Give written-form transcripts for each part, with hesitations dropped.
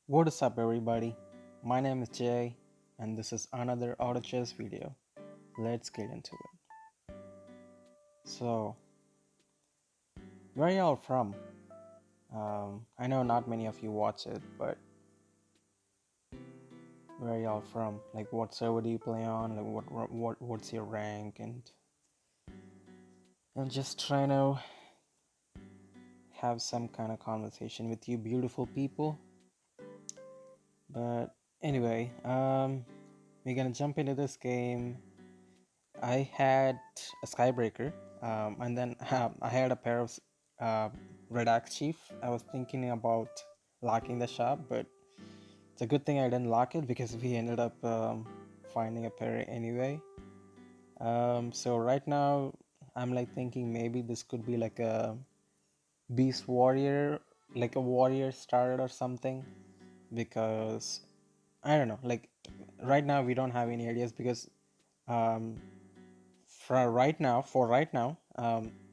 What is up, everybody? My name is Jay, and this is another auto chess video. Let's get into it. So, where y'all from? I know not many of you watch it, but where y'all from? Like, what server do you play on? Like, what's your rank? And I'm just trying to have some kind of conversation with you, beautiful people. But anyway, we're gonna jump into this game. I had a Skybreaker, and then I had a pair of uh, Red Axe Chief. I was thinking about locking the shop, but it's a good thing I didn't lock it because we ended up finding a pair anyway. So right now, I'm like thinking maybe this could be like a Beast Warrior, like a Warrior starter or something, because I don't know. Like right now, we don't have any ideas because um, for right now,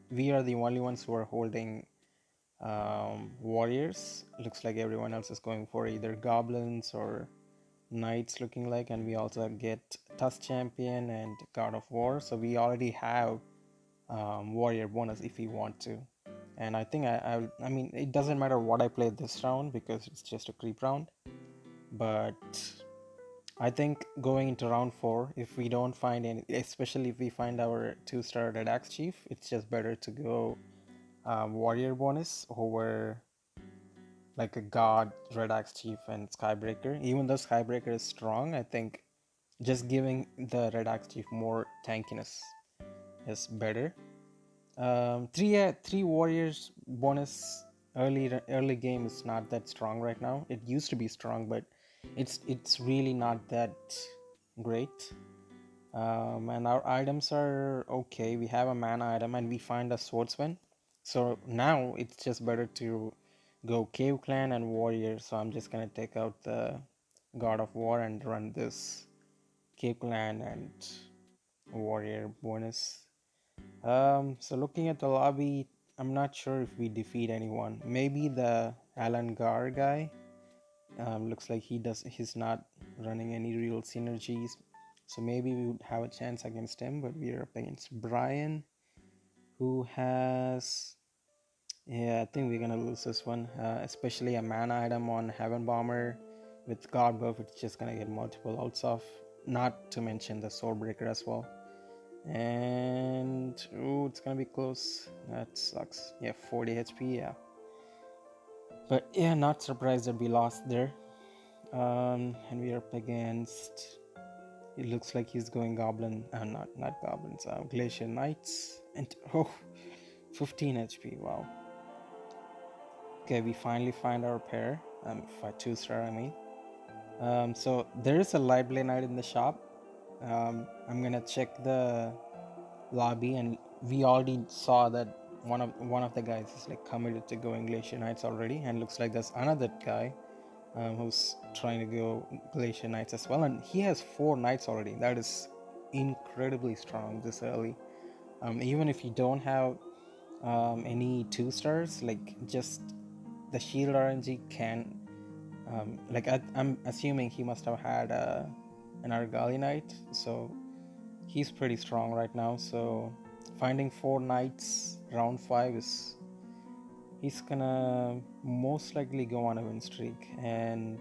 we are the only ones who are holding warriors. Looks like everyone else is going for either goblins or knights, looking like, and we also get Tusk Champion and God of War. So we already have warrior bonus if we want to. And I think I mean, it doesn't matter what I play this round because it's just a creep round. But I think going into round 4, if we don't find any, especially if we find our 2-star Red Axe Chief, it's just better to go Warrior bonus over like a God, Red Axe Chief, and Skybreaker. Even though Skybreaker is strong, I think just giving the Red Axe Chief more tankiness is better. Three Warriors bonus early game is not that strong right now. It used to be strong, but it's really not that great. And our items are okay. We have a mana item and we find a swordsman. So now it's just better to go Cave Clan and Warrior. So I'm just gonna take out the God of War and run this Cave Clan and Warrior bonus. So looking at the lobby, I'm not sure if we defeat anyone. Maybe the Alan Gar guy. Looks like he's not running any real synergies, so maybe we would have a chance against him. But we are up against Brian, who has, yeah, I think we're gonna lose this one, especially a mana item on Heaven Bomber. With God buff, it's just gonna get multiple ults off, not to mention the Sword Breaker as well. And oh, it's gonna be close. That sucks. Yeah, 40 HP. Yeah, but yeah, not surprised that we lost there. And we are up against. It looks like he's going goblin. Not goblins. Glacier Knights. And oh, 15 HP. Wow. Okay, we finally find our pair. If I 2-star, I mean. So there is a light blade knight in the shop. I'm gonna check the lobby, and we already saw that one of the guys is like committed to going Glacier Knights already, and looks like there's another guy who's trying to go Glacier Knights as well, and he has 4 knights already. That is incredibly strong this early. Even if you don't have any 2-stars, like just the shield RNG can I'm assuming he must have had an Argali knight, so he's pretty strong right now. So finding 4 knights round 5 is, he's gonna most likely go on a win streak. And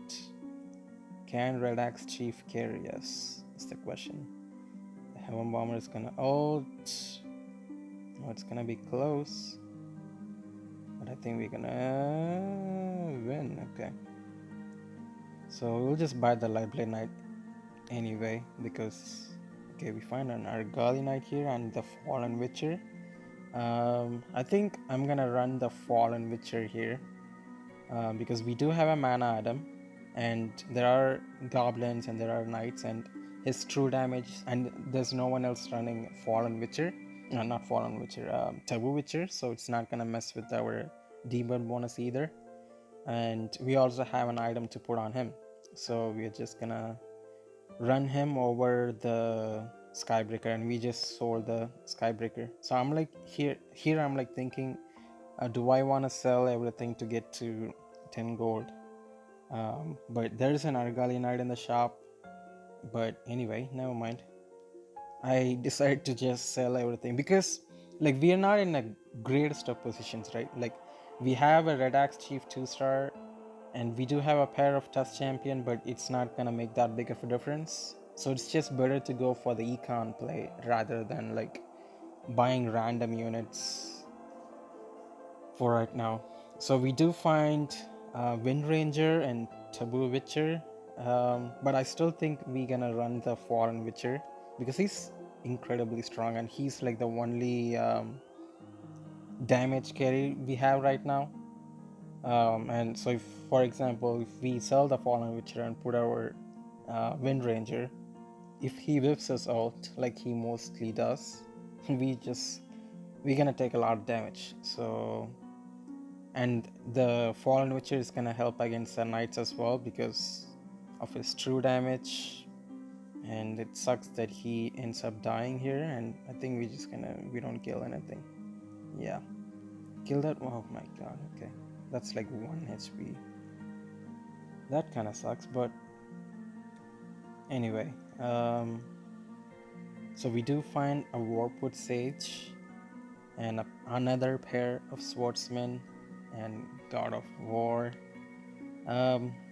can Red Axe Chief carry us? That's the question. The Heaven Bomber is gonna ult. Oh, it's gonna be close, but I think we're gonna win. Okay, so we'll just buy the Light Blade Knight anyway, because okay, we find an Argali Knight here and the Fallen Witcher. I think I'm gonna run the Fallen Witcher here, because we do have a mana item, and there are goblins and there are knights, and his true damage, and there's no one else running Fallen Witcher, no, not Fallen Witcher, Taboo Witcher, so it's not gonna mess with our demon bonus either. And we also have an item to put on him, so we're just gonna run him over the Skybreaker, and we just sold the Skybreaker. So I'm like here I'm like thinking, do I want to sell everything to get to 10 gold? But there's an Argali Knight in the shop. But anyway, never mind. I decided to just sell everything because, like, we are not in a greatest of positions, right? Like, we have a Red Axe Chief 2-star, and we do have a pair of Tusk Champion, but it's not gonna make that big of a difference. So it's just better to go for the econ play rather than like buying random units for right now. So we do find Wind Ranger and Taboo Witcher, but I still think we're gonna run the Fallen Witcher because he's incredibly strong and he's like the only damage carry we have right now. And so, if, for example, if we sell the Fallen Witcher and put our Wind Ranger, if he whips us out like he mostly does, we're gonna take a lot of damage. So, and the Fallen Witcher is gonna help against the knights as well because of his true damage. And it sucks that he ends up dying here, and I think we don't kill anything. Yeah, kill that. Oh my god. Okay, that's like 1 HP. That kind of sucks, but anyway. So we do find a Warpwood Sage and another pair of Swordsmen and God of War.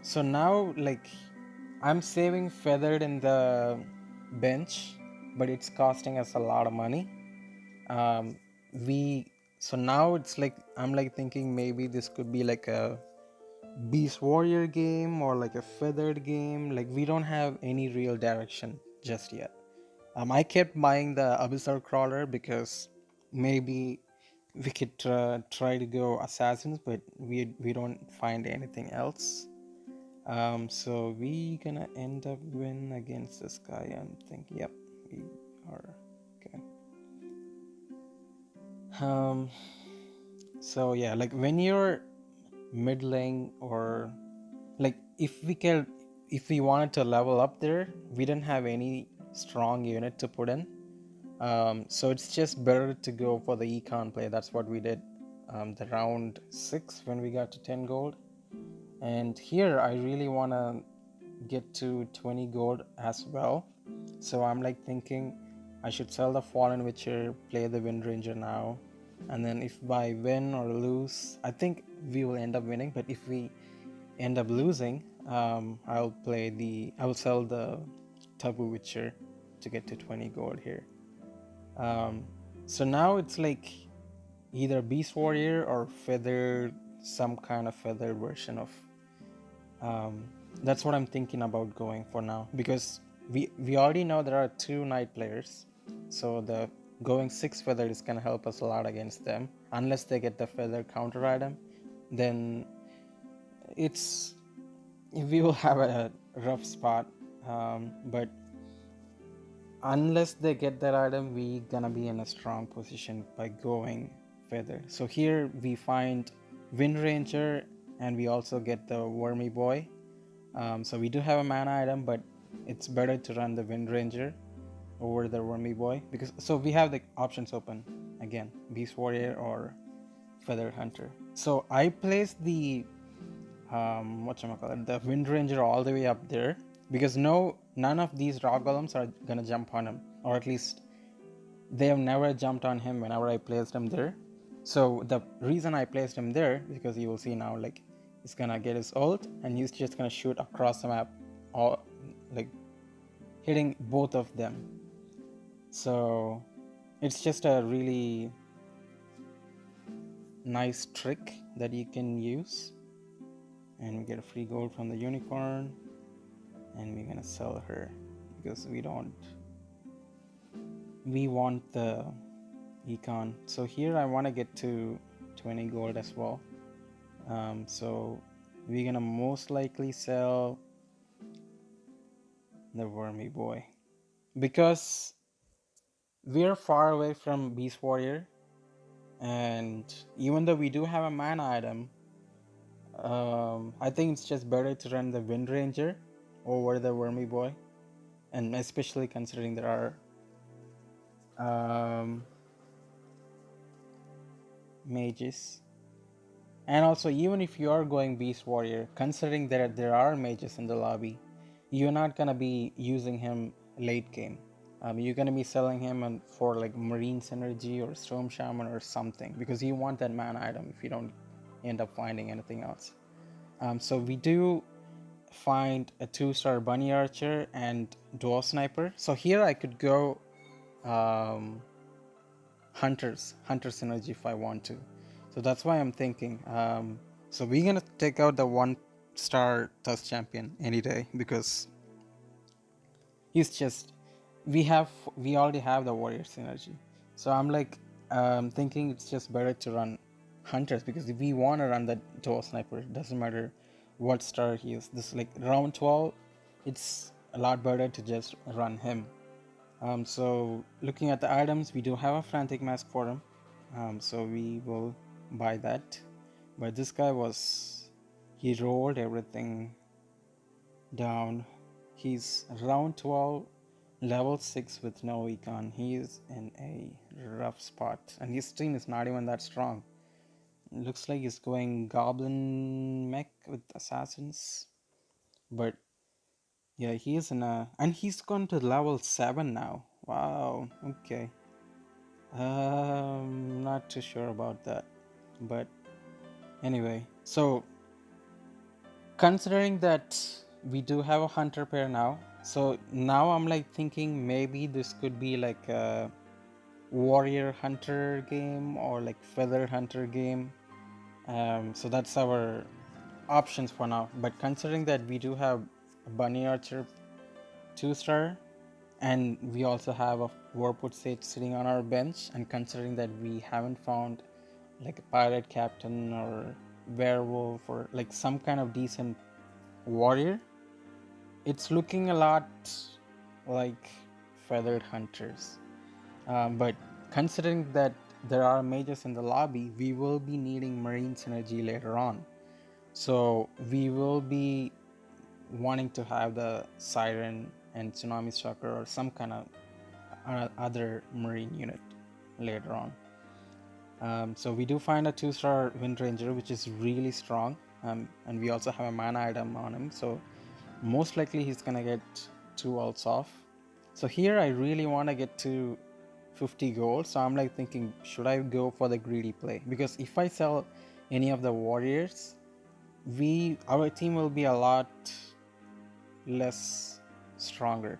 So now, like, I'm saving Feathered in the bench, but it's costing us a lot of money. Um, we so now it's like I'm like thinking maybe this could be like a Beast Warrior game or like a Feathered game. Like we don't have any real direction just yet. I kept buying the Abyssal Crawler because maybe we could try to go Assassins, but we don't find anything else. So we gonna end up win against this guy. I'm thinking, yep, we are okay. So yeah, like when you're mid lane or like if we wanted to level up there, we didn't have any strong unit to put in. So it's just better to go for the econ play. That's what we did the round 6 when we got to 10 gold. And here I really want to get to 20 gold as well. So I'm like thinking I should sell the Fallen Witcher, play the Wind Ranger now. And then if I win or lose, I think we will end up winning. But if we end up losing, I will sell the Taboo Witcher to get to 20 gold here. So now it's like either Beast Warrior or some kind of feathered version of. That's what I'm thinking about going for now because we already know there are 2 knight players, so the going 6 feathered is gonna help us a lot against them. Unless they get the feather counter item, then we will have a rough spot. But unless they get that item, we gonna be in a strong position by going feather. So here we find Wind Ranger and we also get the Wormy Boy. So we do have a mana item, but it's better to run the Wind Ranger over the Wormy Boy because so we have the options open again, Beast Warrior or Feather Hunter. So I placed the the Wind Ranger all the way up there because none of these rock golems are gonna jump on him, or at least they have never jumped on him whenever I placed him there. So the reason I placed him there is because you will see now, like, he's gonna get his ult and he's just gonna shoot across the map, all like hitting both of them. So it's just a really nice trick that you can use. And we get a free gold from the unicorn, and we're gonna sell her because we want the econ. So here I want to get to 20 gold as well. So we're gonna most likely sell the Wormy Boy because we're far away from Beast Warrior, and even though we do have a mana item, I think it's just better to run the Wind Ranger over the Wormy Boy, and especially considering there are mages. And also, even if you are going Beast Warrior, considering that there are mages in the lobby, you're not gonna be using him late game. You're gonna be selling him for like Marine Synergy or Storm Shaman or something, because you want that mana item if you don't end up finding anything else. So we do find a 2-star Bunny Archer and Dwarf Sniper. So here I could go Hunter Synergy if I want to. So that's why I'm thinking. So we're gonna take out the 1-star Tusk Champion any day, because he's just we already have the Warrior Synergy. So I'm like thinking it's just better to run Hunters, because if we want to run that Dwarf Sniper, it doesn't matter what star he is. This like round 12, it's a lot better to just run him. So looking at the items, we do have a Frantic Mask for him, so we will buy that. But this guy he rolled everything down. He's round 12, level 6 with no econ. He is in a rough spot, and his team is not even that strong. It looks like he's going Goblin Mech with Assassins, but yeah, he is and he's gone to level 7 now. Wow, okay. Not too sure about that, but anyway, so considering that we do have a hunter pair now, so now I'm like thinking maybe this could be like a warrior hunter game or like feather hunter game. So that's our options for now. But considering that we do have a bunny archer 2-star, and we also have a warpwood sage sitting on our bench, and considering that we haven't found like a pirate captain or werewolf or like some kind of decent warrior, it's looking a lot like feathered hunters. But considering that there are mages in the lobby, we will be needing marine synergy later on, so we will be wanting to have the siren and tsunami shocker or some kind of other marine unit later on. So we do find a 2-star Wind Ranger, which is really strong, and we also have a mana item on him, so most likely he's gonna get 2 ults off. So here I really want to get to 50 gold, so I'm like thinking, should I go for the greedy play? Because if I sell any of the warriors, our team will be a lot less stronger.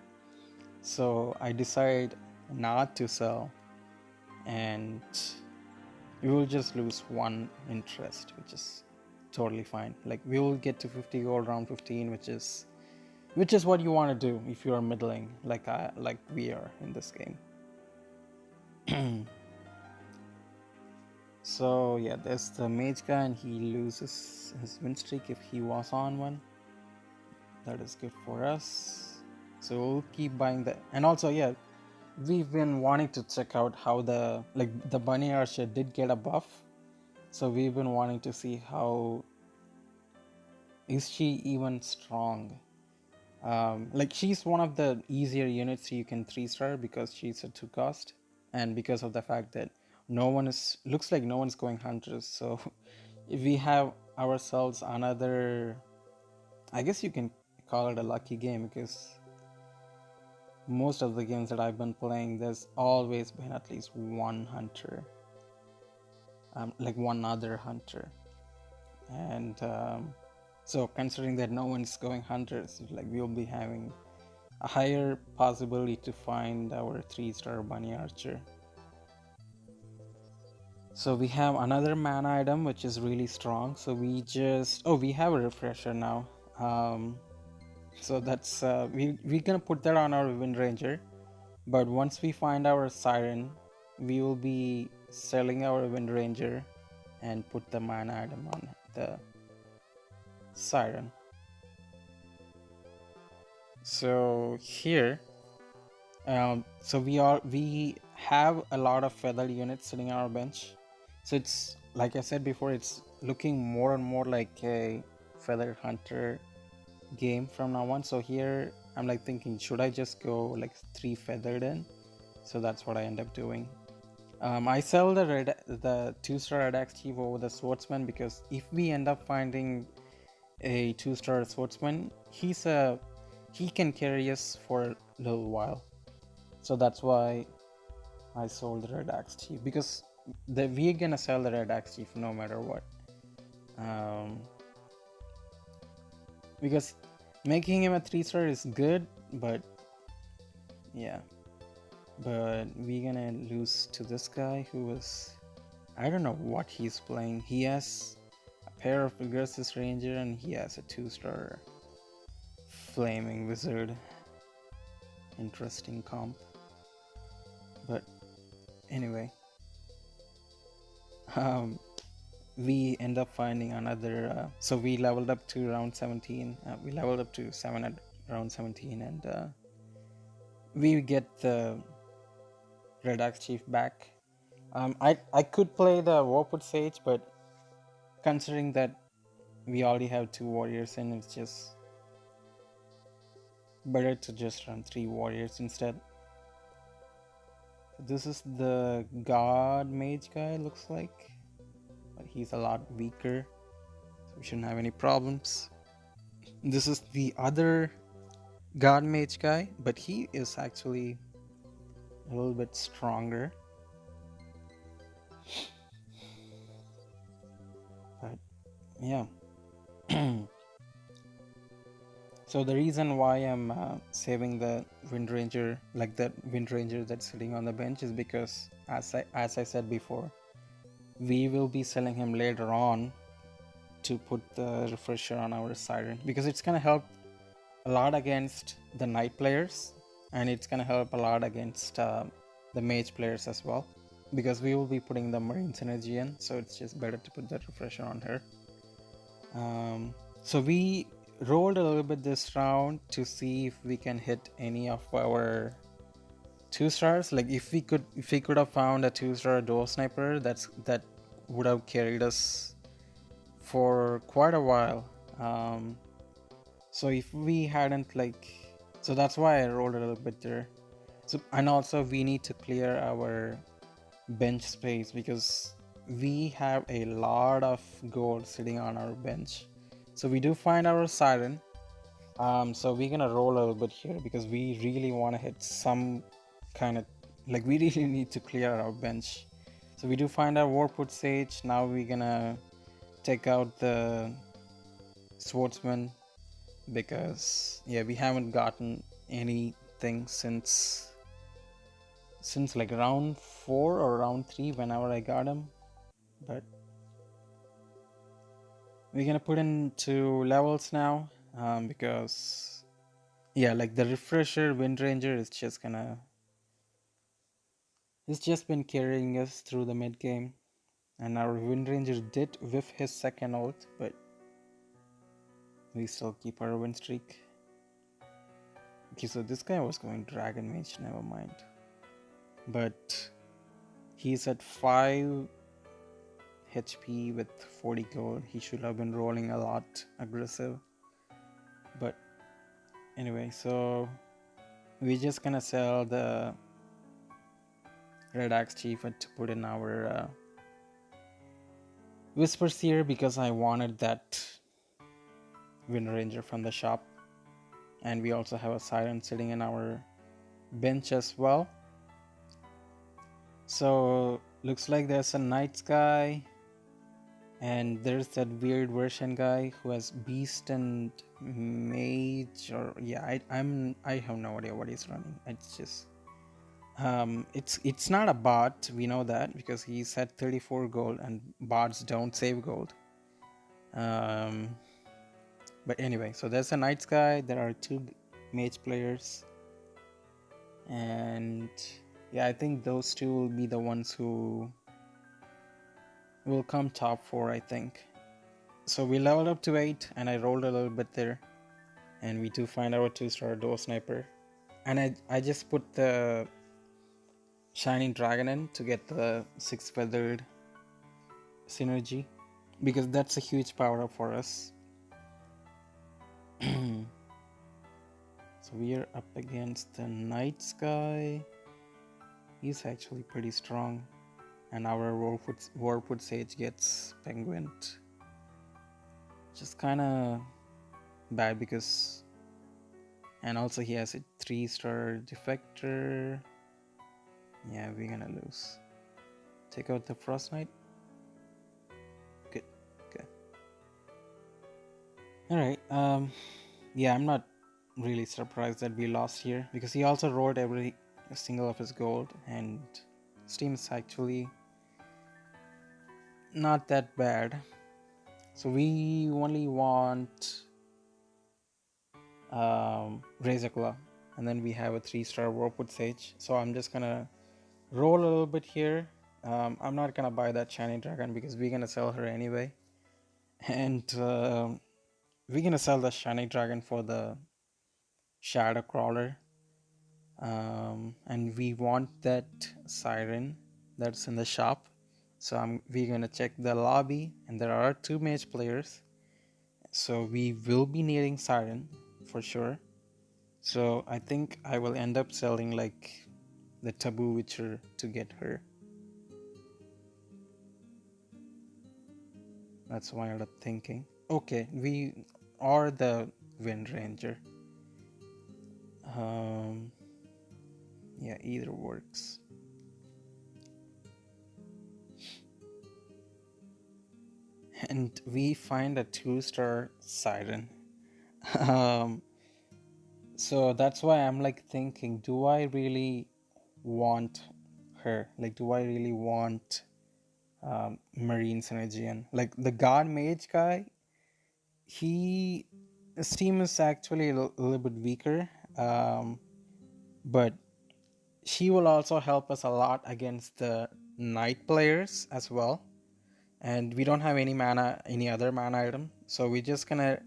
So I decide not to sell, and we will just lose 1 interest, which is totally fine. Like we will get to 50 gold round 15, which is what you want to do if you are middling like we are in this game. So yeah, there's the mage guy, and he loses his win streak if he was on one. That is good for us. So we'll keep buying that. And also, yeah, we've been wanting to check out how the bunny archer did get a buff. So we've been wanting to see how is she even strong. Like she's one of the easier units you can 3-star because she's a 2 cost, and because of the fact that looks like no one's going hunters. So if we have ourselves another, I guess you can call it a lucky game, because most of the games that I've been playing, there's always been at least one hunter, like one other hunter, and so considering that no one's going hunters, like we'll be having a higher possibility to find our 3-star bunny archer. So we have another mana item which is really strong, so we have a refresher now. So that's we're gonna put that on our Wind Ranger, but once we find our siren, we will be selling our Wind Ranger and put the mana item on the siren. So here, so we have a lot of feathered units sitting on our bench. So it's like I said before, it's looking more and more like a feather hunter game from now on. So here I'm like thinking, should I just go like 3 feathered in? So that's what I end up doing. I sell the 2-star Red Axe Chief over the Swordsman because if we end up finding a 2-star Swordsman, he can carry us for a little while. So that's why I sold the Red Axe Chief, because we're gonna sell the Red Axe Chief no matter what. Because making him a 3-star is good, but yeah. But we're gonna lose to this guy who was, I don't know what he's playing. He has a pair of Pegasus Ranger and he has a 2-star Flaming Wizard. Interesting comp. But anyway, we end up finding another. So we leveled up to round 17. We leveled up to 7 at round 17, and we get the Red Axe Chief back. I could play the Warpwood Sage, but considering that we already have 2 warriors in, it's just better to just run 3 warriors instead. This is the God Mage guy, looks like, but he's a lot weaker, so we shouldn't have any problems. This is the other God Mage guy, but he is actually a little bit stronger. But yeah. So the reason why I'm saving the Wind Ranger, like that Wind Ranger that's sitting on the bench, is because as I said before, we will be selling him later on to put the refresher on our Siren, because it's gonna help a lot against the Knight players, and it's gonna help a lot against the Mage players as well, because we will be putting the Marine synergy in, so it's just better to put that refresher on her. So we rolled a little bit this round to see if we can hit any of our 2-stars. Like if we could have found a 2-star door sniper, that would have carried us for quite a while. So if we hadn't so that's why I rolled a little bit there. So, and also we need to clear our bench space because we have a lot of gold sitting on our bench. So we do find our Siren. So we're gonna roll a little bit here because we really want to hit some kind of, we really need to clear our bench. So we do find our Warpwood Sage. Now we're gonna take out the Swordsman because we haven't gotten anything since like round 4 or round 3 whenever I got him. But we're gonna put into levels now, because the refresher Wind Ranger is just been carrying us through the mid game, and our Wind Ranger did whiff his second ult, but we still keep our win streak. Okay, so this guy was going Dragon Mage, never mind. But he's at 5 HP with 40 gold. He should have been rolling a lot aggressive. But anyway, so we're just gonna sell the Red Axe Chief to put in our Whisper Seer because I wanted that Wind Ranger from the shop. And we also have a Siren sitting in our bench as well. So looks like there's a Knights guy, and there's that weird version guy who has Beast and Mage, or I have no idea what he's running. It's just it's not a bot, we know that, because he's at 34 gold and bots don't save gold. But anyway, so there's a Knights guy, there are 2 Mage players, and I think those 2 will be the ones who will come top 4, I think. So we leveled up to 8 and I rolled a little bit there, and we do find our 2-star door sniper, and I just put the Shining Dragon in to get the 6 feathered synergy, because that's a huge power up for us. So we are up against the Knights guy. He's actually pretty strong. and our Warfoot Sage gets penguined. Just kind of bad because, and also he has a 3-star defector. Yeah, we're gonna lose. Take out the Frost Knight. Good. Okay. All right. Yeah, I'm not really surprised that we lost here because he also rolled every single of his gold, and Steam is actually not that bad. So we only want Razor Claw, and then we have a 3-star Warpwood Sage. So I'm just gonna roll a little bit here. I'm not gonna buy that Shiny Dragon because we're gonna sell her anyway, and we're gonna sell the Shiny Dragon for the Shadow Crawler. And we want that Siren that's in the shop. So we're gonna check the lobby, and there are 2 mage players. So we will be needing Siren for sure. So I think I will end up selling like the Taboo Witcher to get her. That's what I ended up thinking. Okay, we are the Wind Ranger. Yeah, either works. And we find a 2-star Siren. So that's why I'm like thinking, do I really want her? Like, do I really want Marine Synergian? Like the God Mage guy, his team is actually a little bit weaker, but she will also help us a lot against the Knight players as well. And we don't have any other mana item, so we're just gonna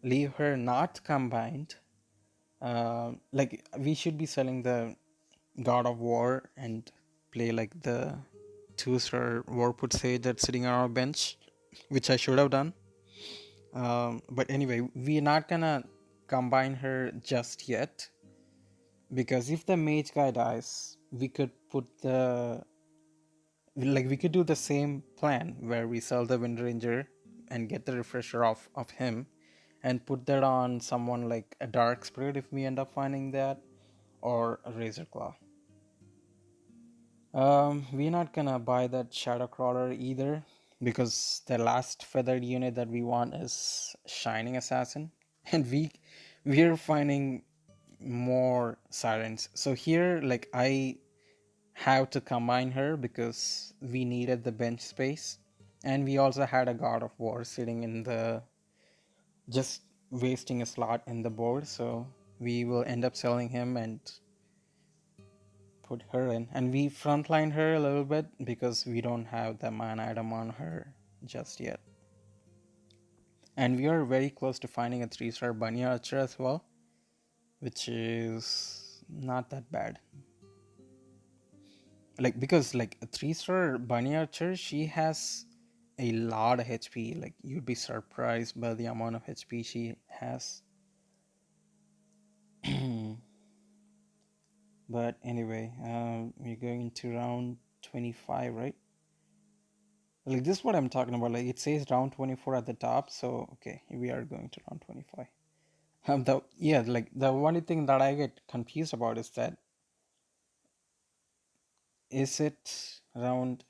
leave her not combined. Like we should be selling the God of War and play like the 2-star Warpwood Sage that's sitting on our bench, which I should have done. But anyway, we're not gonna combine her just yet, because if the mage guy dies, we could we could do the same plan where we sell the Wind Ranger and get the refresher off of him and put that on someone like a Dark Spirit if we end up finding that, or a Razor Claw. We're not gonna buy that Shadow Crawler either because the last feathered unit that we want is Shining Assassin, and we're finding more Sirens. So here, like I have to combine her because we needed the bench space, and we also had a God of War sitting in the just wasting a slot in the board, so we will end up selling him and put her in. And we frontline her a little bit because we don't have the mana item on her just yet. And we are very close to finding a 3-star Bunny Archer as well, which is not that bad. Like because like a 3-star Bunny Archer, she has a lot of HP. Like you'd be surprised by the amount of HP she has. But anyway, we're going into round 25, right? Like this is what I'm talking about. Like it says round 24 at the top, so okay, we are going to round 25. Like the only thing that I get confused about is that is it round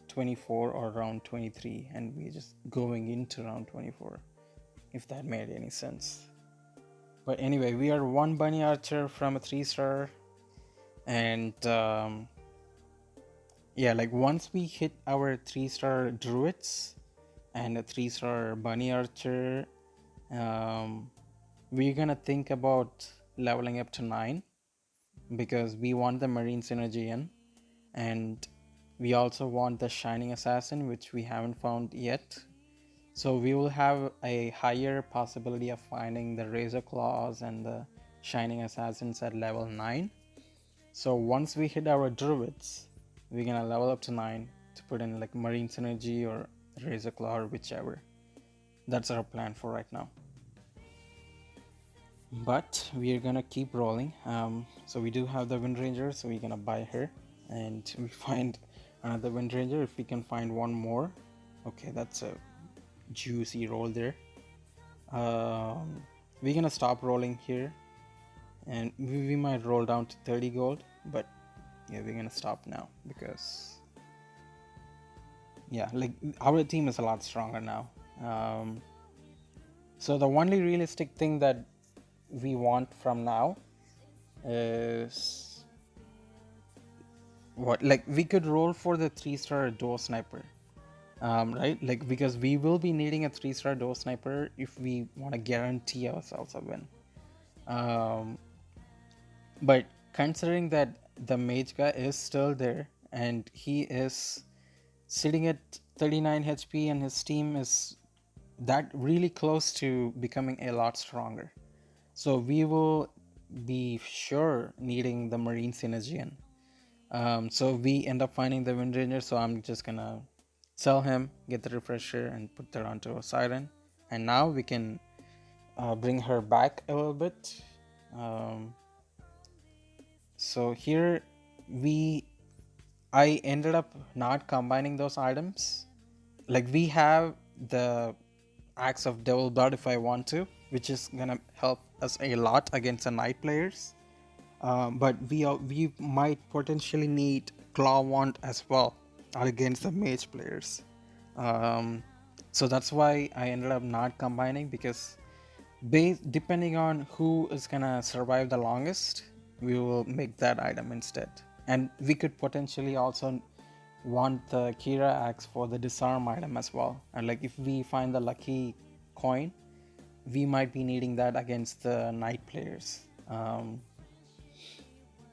24 or round 23, and we're just going into round 24, if that made any sense. But anyway, we are 1 Bunny Archer from a 3-star, and yeah, like once we hit our 3-star Druids and a 3-star Bunny Archer, we're gonna think about leveling up to 9 because we want the Marine Synergy in, and we also want the Shining Assassin, which we haven't found yet. So we will have a higher possibility of finding the Razor Claws and the Shining Assassins at level 9. So once we hit our Druids, we're gonna level up to 9 to put in like Marine Synergy or Razor Claw or whichever. That's our plan for right now. But we are gonna keep rolling. So we do have the Wind Ranger, so we're gonna buy her, and we find another Wind Ranger if we can find one more. Okay, that's a juicy roll there. We're gonna stop rolling here, and we might roll down to 30 gold, but yeah, we're gonna stop now because yeah, like our team is a lot stronger now. So the only realistic thing that we want from now is what, like we could roll for the 3-star door sniper, right? Like because we will be needing a 3-star door sniper if we want to guarantee ourselves a win. But considering that the mage guy is still there and he is sitting at 39 HP and his team is that really close to becoming a lot stronger, so we will be sure needing the marine synergian. So we end up finding the Wind Ranger, so I'm just gonna sell him, get the refresher, and put that onto a siren. And now we can bring her back a little bit. So here I ended up not combining those items. Like we have the Axe of Devil Blood if I want to, which is gonna help us a lot against the knight players. But we might potentially need Claw Wand as well against the mage players. So that's why I ended up not combining, because depending on who is gonna survive the longest, we will make that item instead. And we could potentially also want the Kira axe for the disarm item as well. And like if we find the lucky coin, we might be needing that against the knight players.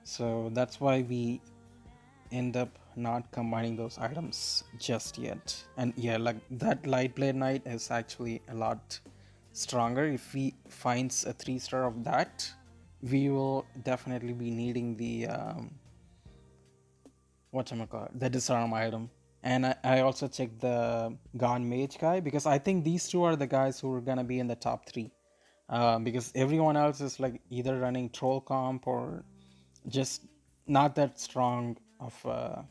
So that's why we end up not combining those items just yet. And yeah, like that light blade knight is actually a lot stronger. If we finds a 3-star of that, we will definitely be needing the the disarm item. And I also checked the Gone Mage guy, because I think these two are the guys who are gonna be in the top 3. Because everyone else is like either running troll comp or just not that strong of a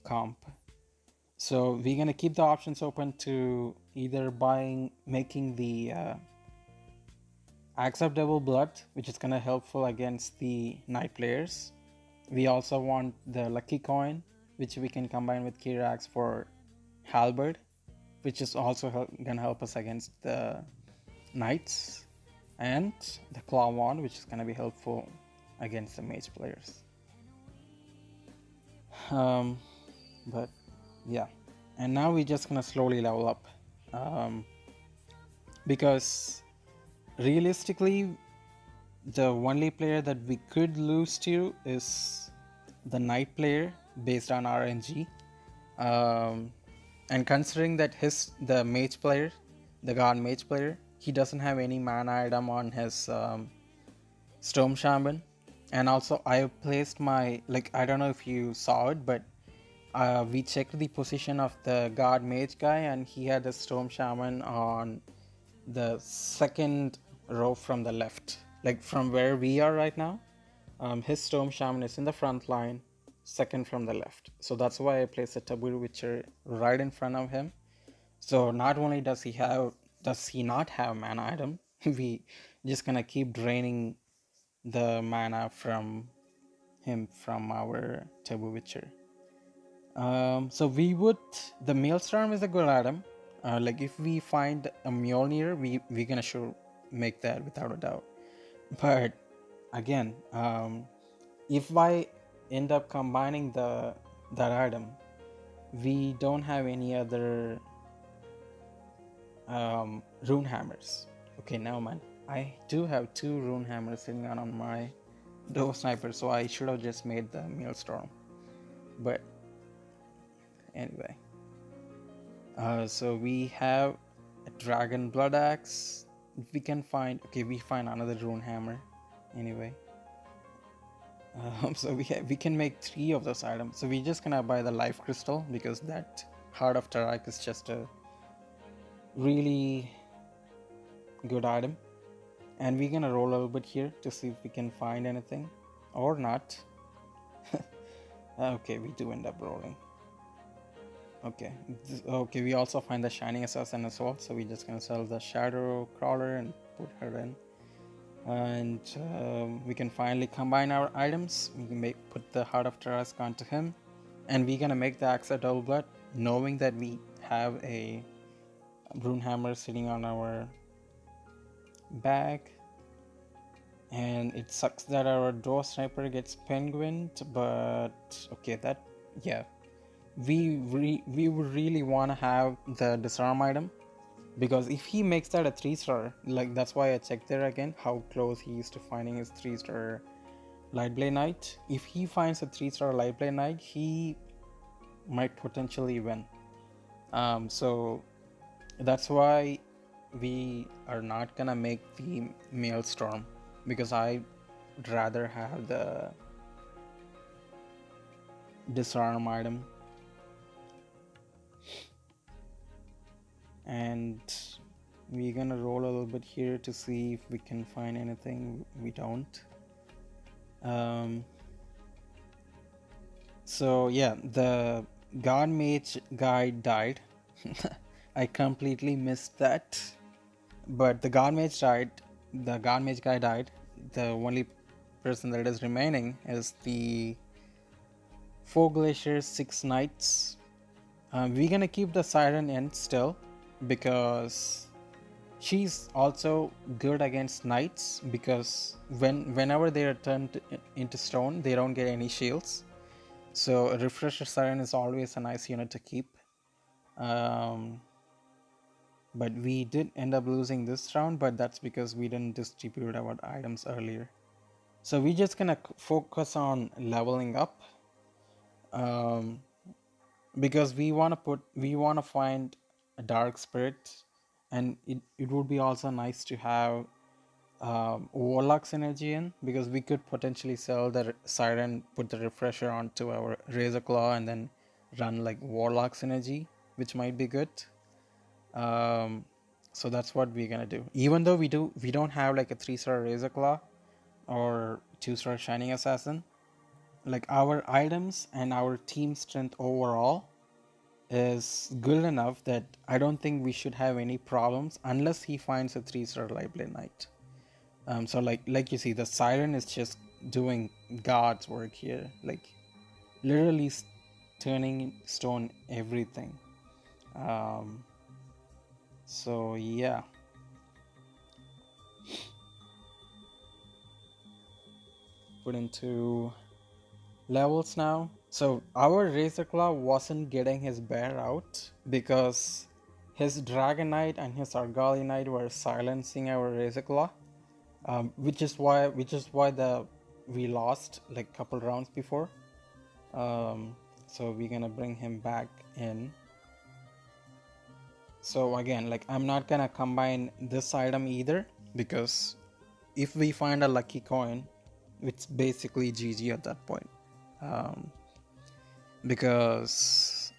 comp. So we're gonna keep the options open to either making the Axe of Devil Blood, which is gonna helpful against the knight players. We also want the lucky coin, which we can combine with Kirax for halberd, which is also gonna help us against the knights, and the claw wand, which is gonna be helpful against the mage players. But yeah, and now we're just gonna slowly level up, because realistically the only player that we could lose to is the knight player based on RNG. And considering that the mage player, the god mage player, he doesn't have any mana item on his Storm Shaman. And also I placed my, like, I don't know if you saw it, but we checked the position of the god mage guy and he had a Storm Shaman on the second row from the left, like from where we are right now. His Storm Shaman is in the front line, second from the left. So that's why I placed a Taboo Witcher right in front of him. So not only does he not have mana item, we just gonna keep draining the mana from him from our Taboo Witcher. So the Maelstrom is a good item. Like if we find a Mjolnir, we're gonna sure make that without a doubt. But again, if I end up combining that item, we don't have any other rune hammers. Okay, now man, I do have 2 rune hammers sitting on my door sniper, so I should have just made the Maelstrom. But anyway, so we have a dragon blood axe. We find another rune hammer anyway. So we can make 3 of those items. So we're just gonna buy the life crystal, because that Heart of Tarak is just a really good item. And we're gonna roll a little bit here to see if we can find anything or not. Okay, we do end up rolling. Okay. Okay, we also find the Shining Assassin as well, so we're just gonna sell the Shadow Crawler and put her in. And we can finally combine our items. We can put the Heart of Tarrasque onto him, and we're gonna make the Axe of Double Blood, knowing that we have a Rune Hammer sitting on our back. And it sucks that our Dwarf Sniper gets penguined, but okay, that, yeah. We would really want to have the disarm item, because if he makes that a 3-star, like that's why I checked there again how close he is to finding his 3-star Lightblade Knight. If he finds a 3-star Lightblade Knight, he might potentially win. So that's why we are not gonna make the Maelstrom, because I'd rather have the disarm item. And we're gonna roll a little bit here to see if we can find anything. We don't. So yeah, the God Mage guy died. I completely missed that. But the God Mage died. The God Mage guy died. The only person that is remaining is the Four Glaciers 6 Knights. We're gonna keep the Siren in still, because she's also good against knights, because whenever they are turned into stone, they don't get any shields. So a Refresher Siren is always a nice unit to keep. But we did end up losing this round, but that's because we didn't distribute our items earlier. So we're just gonna focus on leveling up, because we want to find a dark spirit, and it would be also nice to have Warlock's energy in, because we could potentially sell the Siren, put the refresher onto our Razor Claw, and then run like Warlock's energy, which might be good. So that's what we're gonna do. Even though we don't have like a 3-star Razor Claw or 2-star Shining Assassin, like our items and our team strength overall is good enough that I don't think we should have any problems unless he finds a 3-star Lightblade Knight. So like you see, the Siren is just doing God's work here, like literally turning stone everything. So yeah. Put into levels now. So our Razor Claw wasn't getting his bear out because his Dragon Knight and his Argali Knight were silencing our Razor Claw, which is why we lost like couple rounds before. So we're gonna bring him back in. So again, like I'm not gonna combine this item either, because if we find a lucky coin, it's basically GG at that point. Because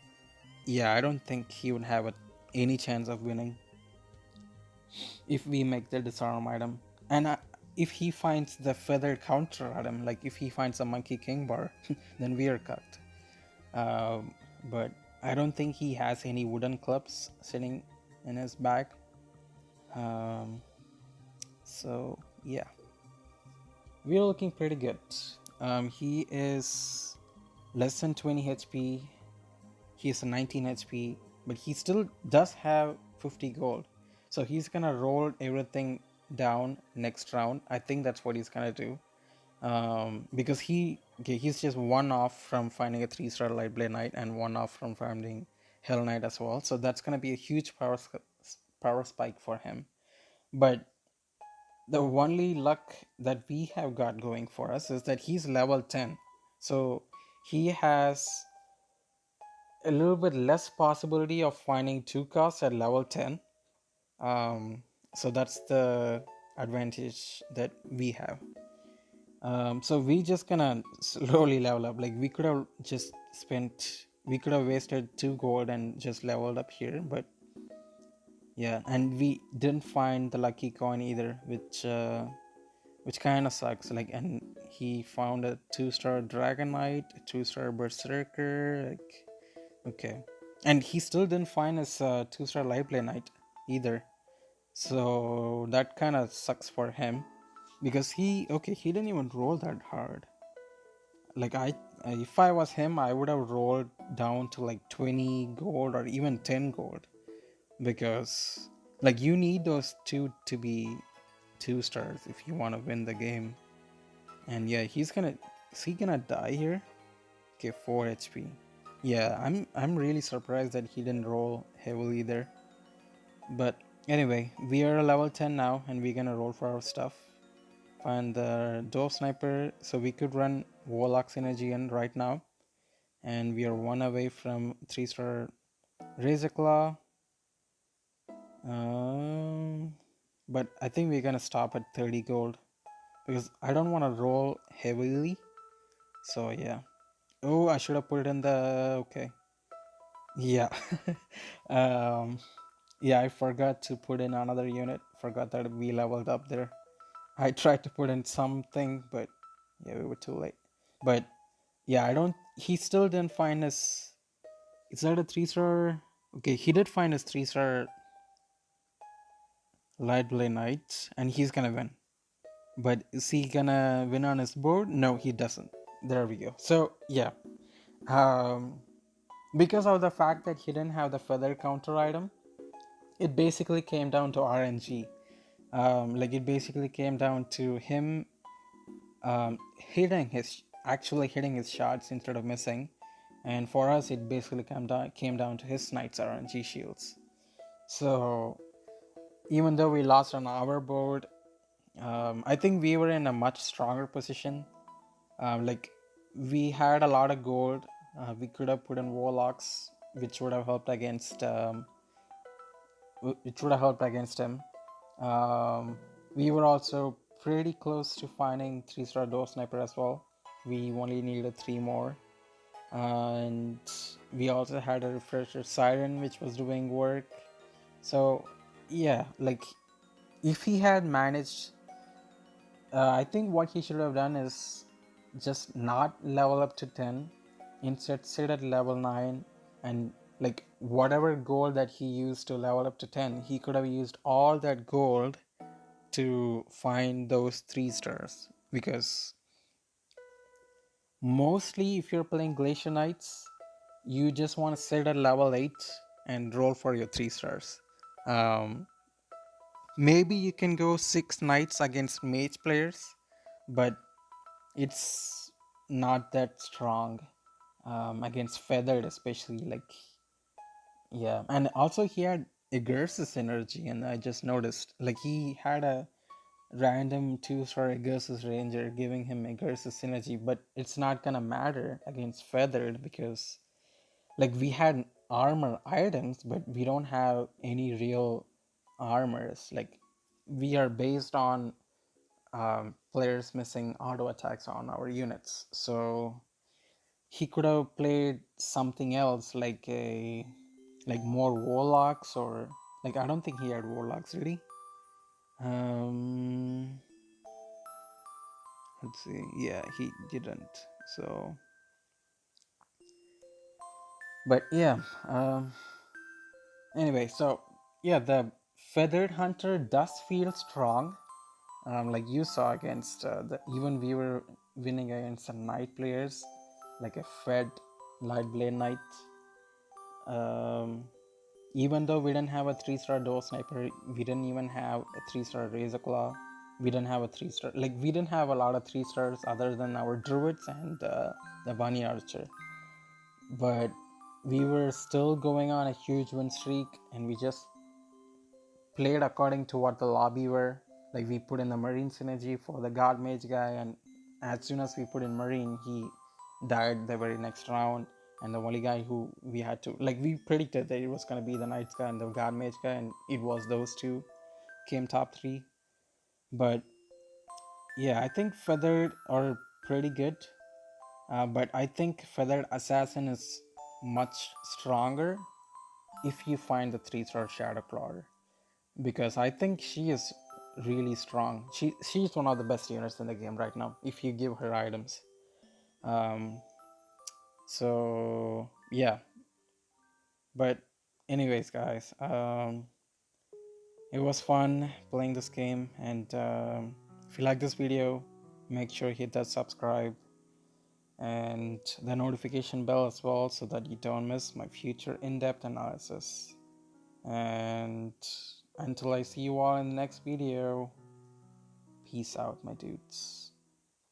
yeah, I don't think he would have any chance of winning if we make the disarm item. And if he finds the feathered counter item, like if he finds a Monkey King bar, then we are cooked. But I don't think he has any wooden clubs sitting in his bag. So yeah, we're looking pretty good. He is less than 20 HP. He's a 19 HP, but he still does have 50 gold. So he's gonna roll everything down next round. I think that's what he's gonna do. Because he's just one off from finding a 3-star Lightblade Knight and one off from finding Hell Knight as well. So that's gonna be a huge power spike for him. But the only luck that we have got going for us is that he's level 10. So he has a little bit less possibility of finding 2 costs at level 10. So that's the advantage that we have. So we just gonna slowly level up. Like we could have wasted 2 gold and just leveled up here, but yeah, and we didn't find the lucky coin either, which kind of sucks. Like, and he found a 2-star Dragon Knight, a 2-star Berserker. Like, okay. And he still didn't find his 2-star light play knight either. So that kind of sucks for him because he didn't even roll that hard. Like if I was him, I would have rolled down to like 20 gold or even 10 gold because like you need those two to be 2 stars if you want to win the game. And yeah, is he gonna die here? Okay, 4 HP. Yeah, I'm really surprised that he didn't roll heavily there. But anyway, we are level 10 now and we're gonna roll for our stuff. Find the Dwarf Sniper, so we could run Warlock's Energy in right now. And we are one away from 3-star Razor Claw. But I think we're gonna stop at 30 gold because I don't want to roll heavily. So yeah. Oh, I should have put it in the okay. Yeah. um, yeah, I forgot to put in another unit. Forgot that we leveled up there. I tried to put in something, but yeah, we were too late. But yeah, I don't. He still didn't find his. Is that a 3-star? Okay, he did find his 3-star Light Blade Knight, and he's gonna win. But is he gonna win on his board? No, he doesn't. There we go. So yeah, um, because of the fact that he didn't have the feather counter item, it basically came down to RNG. Like it basically came down to him actually hitting his shots instead of missing, and for us it basically came down to his knight's RNG shields. So even though we lost on our board, I think we were in a much stronger position. Like we had a lot of gold. We could have put in warlocks, which would have helped against. It would have helped against him. We were also pretty close to finding 3-star door sniper as well. We only needed 3 more, and we also had a refresher siren which was doing work. So yeah, like if he had managed, I think what he should have done is just not level up to 10, instead sit at level 9, and like whatever gold that he used to level up to 10, he could have used all that gold to find those 3 stars. Because mostly if you're playing Glacier Knights, you just want to sit at level 8 and roll for your 3 stars. um, Maybe you can go 6 knights against mage players, but it's not that strong against feathered, especially. Like, yeah, and also he had Egursus energy, and I just noticed like he had a random 2-star Egursus ranger giving him Egursus energy, but it's not gonna matter against feathered because like we had armor items, but we don't have any real armors. Like we are based on players missing auto attacks on our units, so he could have played something else like more warlocks, or like I don't think he had warlocks really. um let's see, yeah, he didn't. So but yeah, anyway, so yeah, the feathered hunter does feel strong. Like you saw against even we were winning against some knight players, like a fed light blade knight. um, Even though we didn't have a 3-star door sniper, we didn't even have a 3-star razor claw, we didn't have a 3-star, like we didn't have a lot of 3 stars other than our druids and the bunny archer. But we were still going on a huge win streak, and we just played according to what the lobby were. Like we put in the marine synergy for the guard mage guy, and as soon as we put in marine, he died the very next round. And the only guy who we had to, like, we predicted that it was going to be the knights guy and the guard mage guy, and it was those two came top 3. But yeah, I think feathered are pretty good, but I think feathered assassin is much stronger if you find the 3-star shadow claw, because I think she is really strong. She's one of the best units in the game right now if you give her items. Um, so yeah, But anyways, guys, it was fun playing this game, and if you like this video, make sure you hit that subscribe and the notification bell as well, so that you don't miss my future in-depth analysis. And until I see you all in the next video, peace out, my dudes.